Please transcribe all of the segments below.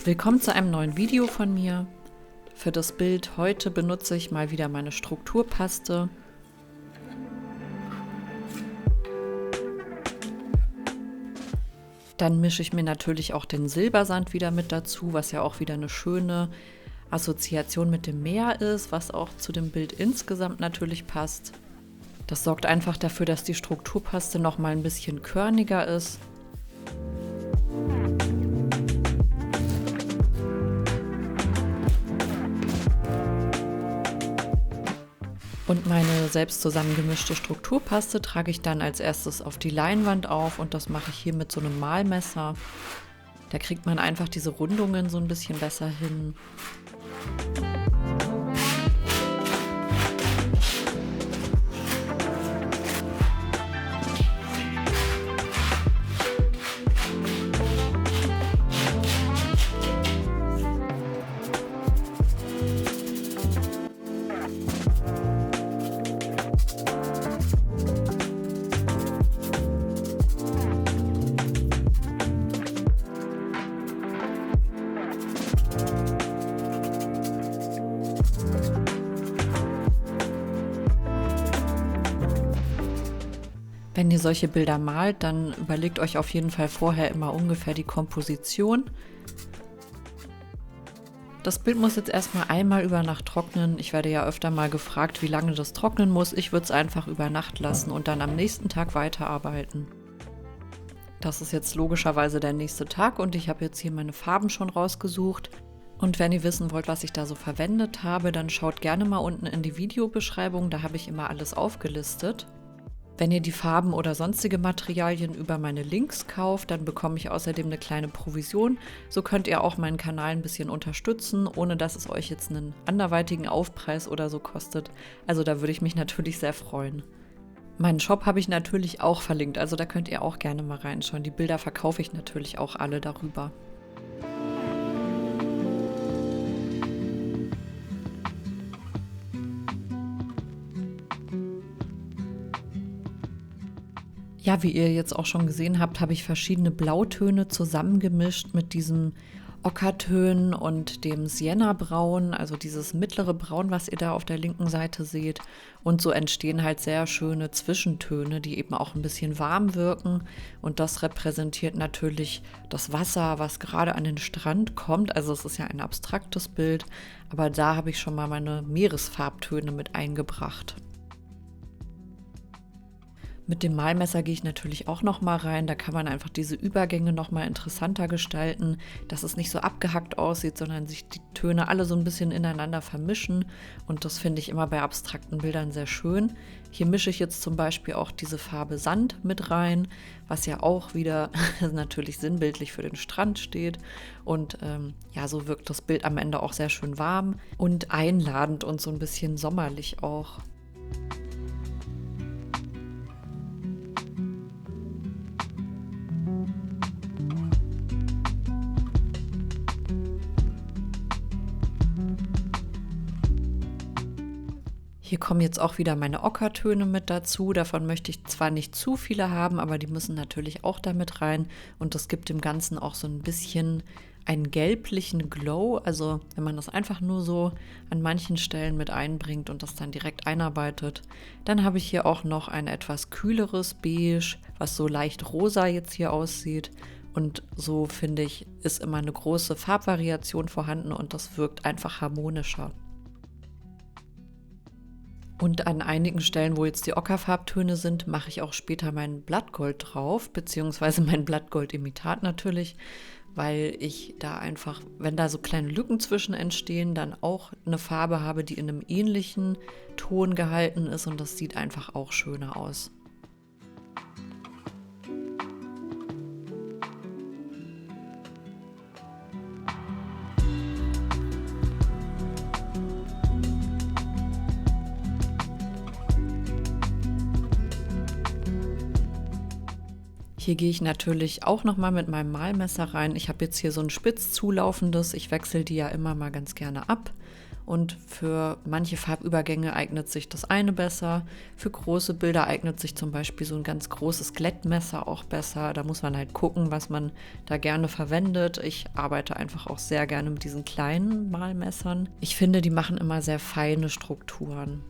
Willkommen zu einem neuen Video von mir. Für das Bild heute benutze ich mal wieder meine Strukturpaste. Dann mische ich mir natürlich auch den Silbersand wieder mit dazu, was ja auch wieder eine schöne Assoziation mit dem Meer ist, was auch zu dem Bild insgesamt natürlich passt. Das sorgt einfach dafür, dass die Strukturpaste noch mal ein bisschen körniger ist. Und meine selbst zusammengemischte Strukturpaste trage ich dann als erstes auf die Leinwand auf und das mache ich hier mit so einem Malmesser. Da kriegt man einfach diese Rundungen so ein bisschen besser hin. Wenn ihr solche Bilder malt, dann überlegt euch auf jeden Fall vorher immer ungefähr die Komposition. Das Bild muss jetzt erstmal einmal über Nacht trocknen. Ich werde ja öfter mal gefragt, wie lange das trocknen muss. Ich würde es einfach über Nacht lassen und dann am nächsten Tag weiterarbeiten. Das ist jetzt logischerweise der nächste Tag und ich habe jetzt hier meine Farben schon rausgesucht. Und wenn ihr wissen wollt, was ich da so verwendet habe, dann schaut gerne mal unten in die Videobeschreibung, da habe ich immer alles aufgelistet. Wenn ihr die Farben oder sonstige Materialien über meine Links kauft, dann bekomme ich außerdem eine kleine Provision. So könnt ihr auch meinen Kanal ein bisschen unterstützen, ohne dass es euch jetzt einen anderweitigen Aufpreis oder so kostet. Also da würde ich mich natürlich sehr freuen. Meinen Shop habe ich natürlich auch verlinkt, also da könnt ihr auch gerne mal reinschauen. Die Bilder verkaufe ich natürlich auch alle darüber. Ja, wie ihr jetzt auch schon gesehen habt, habe ich verschiedene Blautöne zusammengemischt mit diesen Ockertönen und dem Sienna-Braun, also dieses mittlere Braun, was ihr da auf der linken Seite seht. Und so entstehen halt sehr schöne Zwischentöne, die eben auch ein bisschen warm wirken. Und das repräsentiert natürlich das Wasser, was gerade an den Strand kommt. Also es ist ja ein abstraktes Bild, aber da habe ich schon mal meine Meeresfarbtöne mit eingebracht. Mit dem Malmesser gehe ich natürlich auch noch mal rein. Da kann man einfach diese Übergänge noch mal interessanter gestalten, dass es nicht so abgehackt aussieht, sondern sich die Töne alle so ein bisschen ineinander vermischen. Und das finde ich immer bei abstrakten Bildern sehr schön. Hier mische ich jetzt zum Beispiel auch diese Farbe Sand mit rein, was ja auch wieder natürlich sinnbildlich für den Strand steht. Und ja, so wirkt das Bild am Ende auch sehr schön warm und einladend und so ein bisschen sommerlich auch. Hier kommen jetzt auch wieder meine Ockertöne mit dazu. Davon möchte ich zwar nicht zu viele haben, aber die müssen natürlich auch damit rein. Und das gibt dem Ganzen auch so ein bisschen einen gelblichen Glow. Also wenn man das einfach nur so an manchen Stellen mit einbringt und das dann direkt einarbeitet. Dann habe ich hier auch noch ein etwas kühleres Beige, was so leicht rosa jetzt hier aussieht. Und so finde ich, ist immer eine große Farbvariation vorhanden und das wirkt einfach harmonischer. Und an einigen Stellen, wo jetzt die Ockerfarbtöne sind, mache ich auch später mein Blattgold drauf, beziehungsweise mein Blattgold-Imitat natürlich, weil ich da einfach, wenn da so kleine Lücken zwischen entstehen, dann auch eine Farbe habe, die in einem ähnlichen Ton gehalten ist und das sieht einfach auch schöner aus. Hier gehe ich natürlich auch noch mal mit meinem Malmesser rein. Ich habe jetzt hier so ein spitz zulaufendes. Ich wechsle die ja immer mal ganz gerne ab. Und für manche Farbübergänge eignet sich das eine besser. Für große Bilder eignet sich zum Beispiel so ein ganz großes Glättmesser auch besser. Da muss man halt gucken, was man da gerne verwendet. Ich arbeite einfach auch sehr gerne mit diesen kleinen Malmessern. Ich finde, die machen immer sehr feine Strukturen.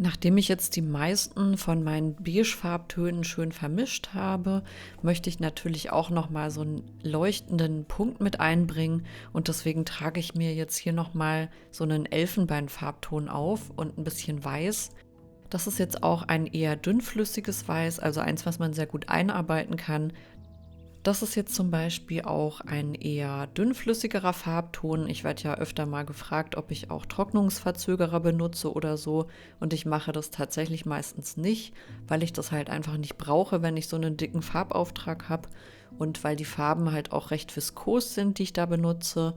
Nachdem ich jetzt die meisten von meinen Beige-Farbtönen schön vermischt habe, möchte ich natürlich auch noch mal so einen leuchtenden Punkt mit einbringen und deswegen trage ich mir jetzt hier noch mal so einen Elfenbeinfarbton auf und ein bisschen Weiß. Das ist jetzt auch ein eher dünnflüssiges Weiß, also eins, was man sehr gut einarbeiten kann. Das ist jetzt zum Beispiel auch ein eher dünnflüssigerer Farbton. Ich werde ja öfter mal gefragt, ob ich auch Trocknungsverzögerer benutze oder so. Und ich mache das tatsächlich meistens nicht, weil ich das halt einfach nicht brauche, wenn ich so einen dicken Farbauftrag habe. Und weil die Farben halt auch recht viskos sind, die ich da benutze.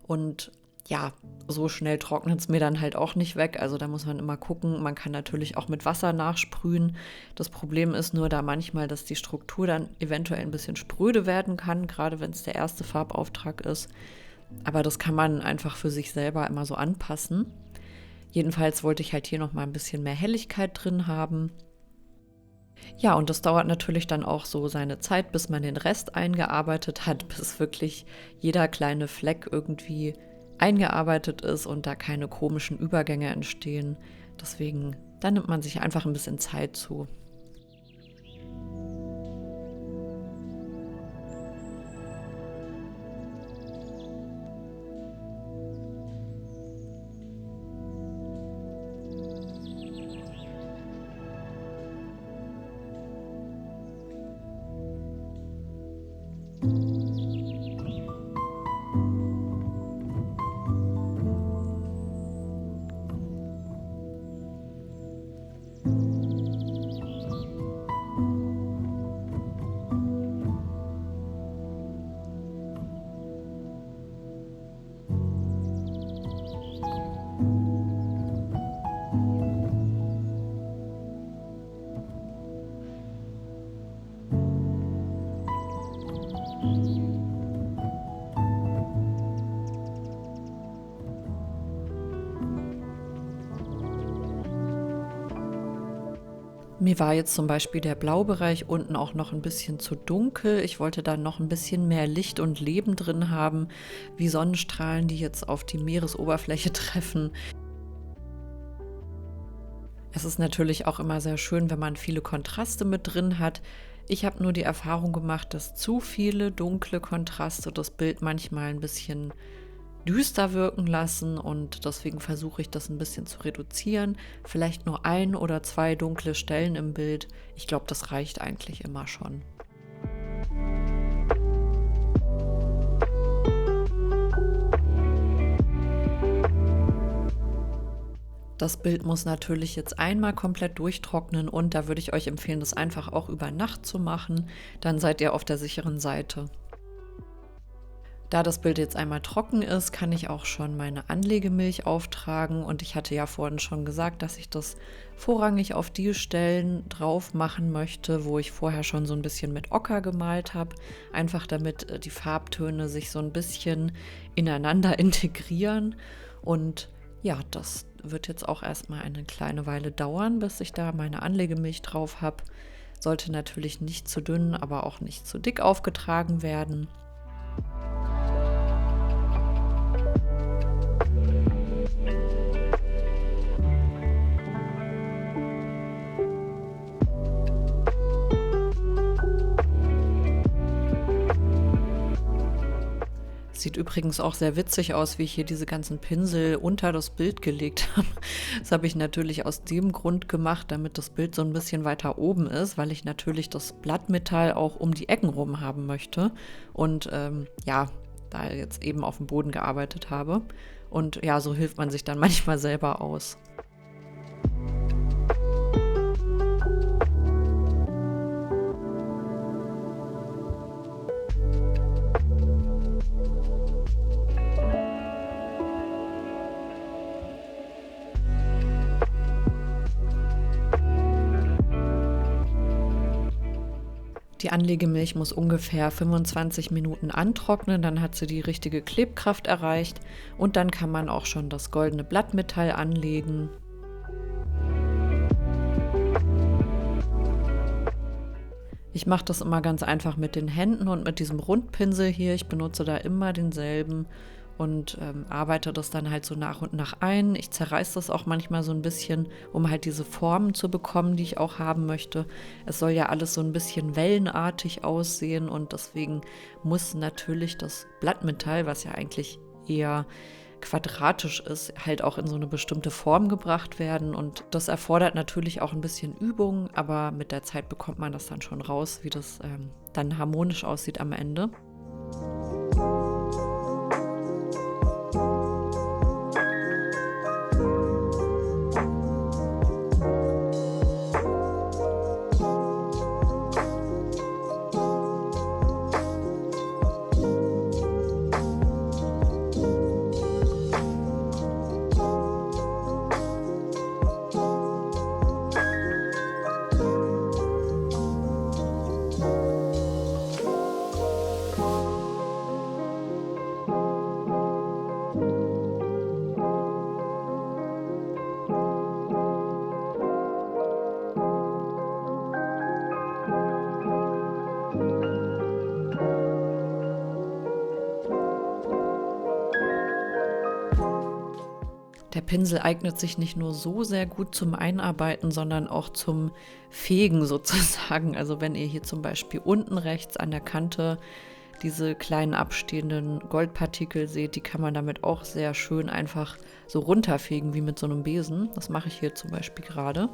Und ja, so schnell trocknet es mir dann halt auch nicht weg. Also da muss man immer gucken. Man kann natürlich auch mit Wasser nachsprühen. Das Problem ist nur da manchmal, dass die Struktur dann eventuell ein bisschen spröde werden kann, gerade wenn es der erste Farbauftrag ist. Aber das kann man einfach für sich selber immer so anpassen. Jedenfalls wollte ich halt hier noch mal ein bisschen mehr Helligkeit drin haben. Ja, und das dauert natürlich dann auch so seine Zeit, bis man den Rest eingearbeitet hat, bis wirklich jeder kleine Fleck irgendwie eingearbeitet ist und da keine komischen Übergänge entstehen. Deswegen, da nimmt man sich einfach ein bisschen Zeit zu. Mir war jetzt zum Beispiel der Blaubereich unten auch noch ein bisschen zu dunkel. Ich wollte da noch ein bisschen mehr Licht und Leben drin haben, wie Sonnenstrahlen, die jetzt auf die Meeresoberfläche treffen. Es ist natürlich auch immer sehr schön, wenn man viele Kontraste mit drin hat. Ich habe nur die Erfahrung gemacht, dass zu viele dunkle Kontraste das Bild manchmal ein bisschen düster wirken lassen und deswegen versuche ich das ein bisschen zu reduzieren. Vielleicht nur 1 oder 2 dunkle Stellen im Bild. Ich glaube, das reicht eigentlich immer schon. Das Bild muss natürlich jetzt einmal komplett durchtrocknen und da würde ich euch empfehlen, das einfach auch über Nacht zu machen. Dann seid ihr auf der sicheren Seite. Da das Bild jetzt einmal trocken ist, kann ich auch schon meine Anlegemilch auftragen und ich hatte ja vorhin schon gesagt, dass ich das vorrangig auf die Stellen drauf machen möchte, wo ich vorher schon so ein bisschen mit Ocker gemalt habe, einfach damit die Farbtöne sich so ein bisschen ineinander integrieren und ja, das wird jetzt auch erstmal eine kleine Weile dauern, bis ich da meine Anlegemilch drauf habe. Sollte natürlich nicht zu dünn, aber auch nicht zu dick aufgetragen werden. Sieht übrigens auch sehr witzig aus, wie ich hier diese ganzen Pinsel unter das Bild gelegt habe. Das habe ich natürlich aus dem Grund gemacht, damit das Bild so ein bisschen weiter oben ist, weil ich natürlich das Blattmetall auch um die Ecken rum haben möchte. Und ja, da jetzt eben auf dem Boden gearbeitet habe. Und ja, so hilft man sich dann manchmal selber aus. Die Anlegemilch muss ungefähr 25 Minuten antrocknen, dann hat sie die richtige Klebkraft erreicht und dann kann man auch schon das goldene Blattmetall anlegen. Ich mache das immer ganz einfach mit den Händen und mit diesem Rundpinsel hier. Ich benutze da immer denselben und arbeite das dann halt so nach und nach ein. Ich zerreiße das auch manchmal so ein bisschen, um halt diese Formen zu bekommen, die ich auch haben möchte. Es soll ja alles so ein bisschen wellenartig aussehen und deswegen muss natürlich das Blattmetall, was ja eigentlich eher quadratisch ist, halt auch in so eine bestimmte Form gebracht werden und das erfordert natürlich auch ein bisschen Übung, aber mit der Zeit bekommt man das dann schon raus, wie das dann harmonisch aussieht am Ende. Der Pinsel eignet sich nicht nur so sehr gut zum Einarbeiten, sondern auch zum Fegen sozusagen. Also wenn ihr hier zum Beispiel unten rechts an der Kante diese kleinen abstehenden Goldpartikel seht, die kann man damit auch sehr schön einfach so runterfegen wie mit so einem Besen. Das mache ich hier zum Beispiel gerade.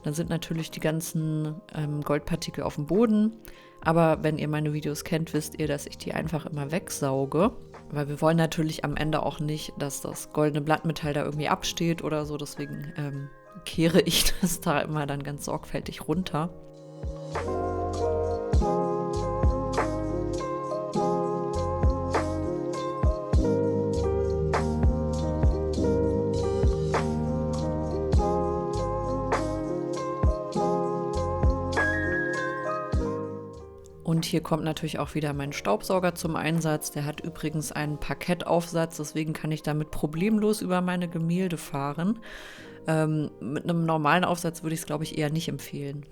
Dann sind natürlich die ganzen Goldpartikel auf dem Boden. Aber wenn ihr meine Videos kennt, wisst ihr, dass ich die einfach immer wegsauge. Weil wir wollen natürlich am Ende auch nicht, dass das goldene Blattmetall da irgendwie absteht oder so. Deswegen kehre ich das da immer dann ganz sorgfältig runter. Und hier kommt natürlich auch wieder mein Staubsauger zum Einsatz. Der hat übrigens einen Parkettaufsatz, deswegen kann ich damit problemlos über meine Gemälde fahren. Mit einem normalen Aufsatz würde ich es, glaube ich, eher nicht empfehlen.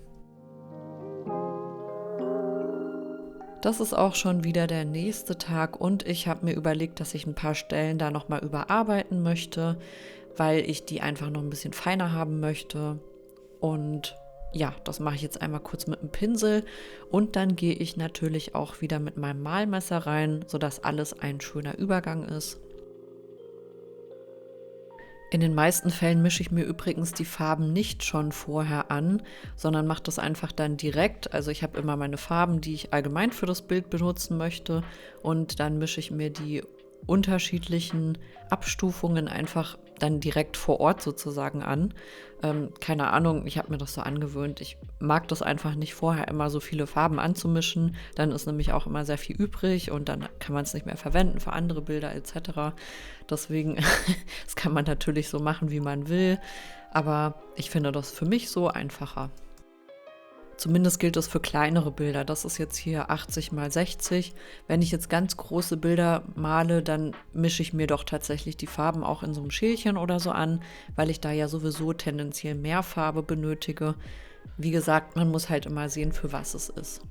Das ist auch schon wieder der nächste Tag und ich habe mir überlegt, dass ich ein paar Stellen da nochmal überarbeiten möchte, weil ich die einfach noch ein bisschen feiner haben möchte. Und ja, das mache ich jetzt einmal kurz mit dem Pinsel und dann gehe ich natürlich auch wieder mit meinem Malmesser rein, sodass alles ein schöner Übergang ist. In den meisten Fällen mische ich mir übrigens die Farben nicht schon vorher an, sondern mache das einfach dann direkt. Also ich habe immer meine Farben, die ich allgemein für das Bild benutzen möchte und dann mische ich mir die unterschiedlichen Abstufungen einfach dann direkt vor Ort sozusagen an. Keine Ahnung, ich habe mir das so angewöhnt. Ich mag das einfach nicht vorher immer so viele Farben anzumischen. Dann ist nämlich auch immer sehr viel übrig und dann kann man es nicht mehr verwenden für andere Bilder etc. Deswegen, das kann man natürlich so machen, wie man will. Aber ich finde das für mich so einfacher. Zumindest gilt das für kleinere Bilder. Das ist jetzt hier 80 mal 60. Wenn ich jetzt ganz große Bilder male, dann mische ich mir doch tatsächlich die Farben auch in so einem Schälchen oder so an, weil ich da ja sowieso tendenziell mehr Farbe benötige. Wie gesagt, man muss halt immer sehen, für was es ist.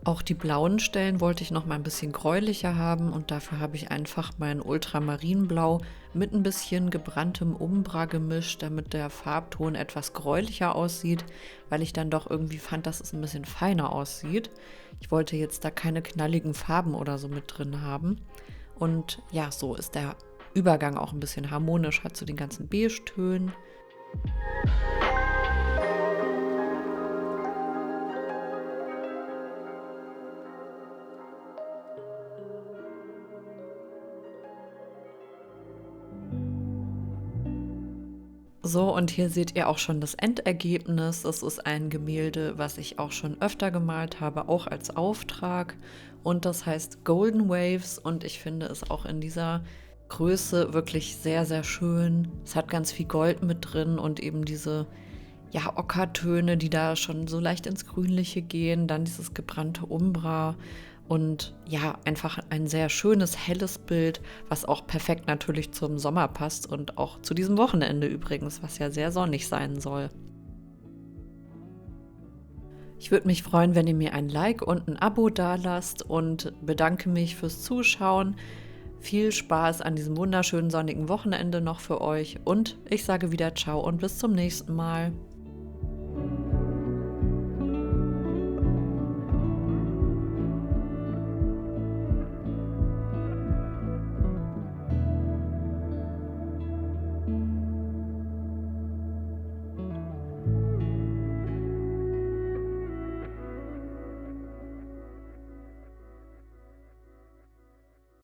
Auch die blauen Stellen wollte ich noch mal ein bisschen gräulicher haben und dafür habe ich einfach mein Ultramarinblau mit ein bisschen gebranntem Umbra gemischt, damit der Farbton etwas gräulicher aussieht, weil ich dann doch irgendwie fand, dass es ein bisschen feiner aussieht. Ich wollte jetzt da keine knalligen Farben oder so mit drin haben. Und ja, so ist der Übergang auch ein bisschen harmonisch, hat zu den ganzen Beige-Tönen. So, und hier seht ihr auch schon das Endergebnis. Das ist ein Gemälde, was ich auch schon öfter gemalt habe, auch als Auftrag. Und das heißt Golden Waves und ich finde es auch in dieser Größe wirklich sehr, sehr schön. Es hat ganz viel Gold mit drin und eben diese, ja, Ockertöne, die da schon so leicht ins Grünliche gehen. Dann dieses gebrannte Umbra. Und ja, einfach ein sehr schönes, helles Bild, was auch perfekt natürlich zum Sommer passt und auch zu diesem Wochenende übrigens, was ja sehr sonnig sein soll. Ich würde mich freuen, wenn ihr mir ein Like und ein Abo dalasst und bedanke mich fürs Zuschauen. Viel Spaß an diesem wunderschönen sonnigen Wochenende noch für euch und ich sage wieder ciao und bis zum nächsten Mal.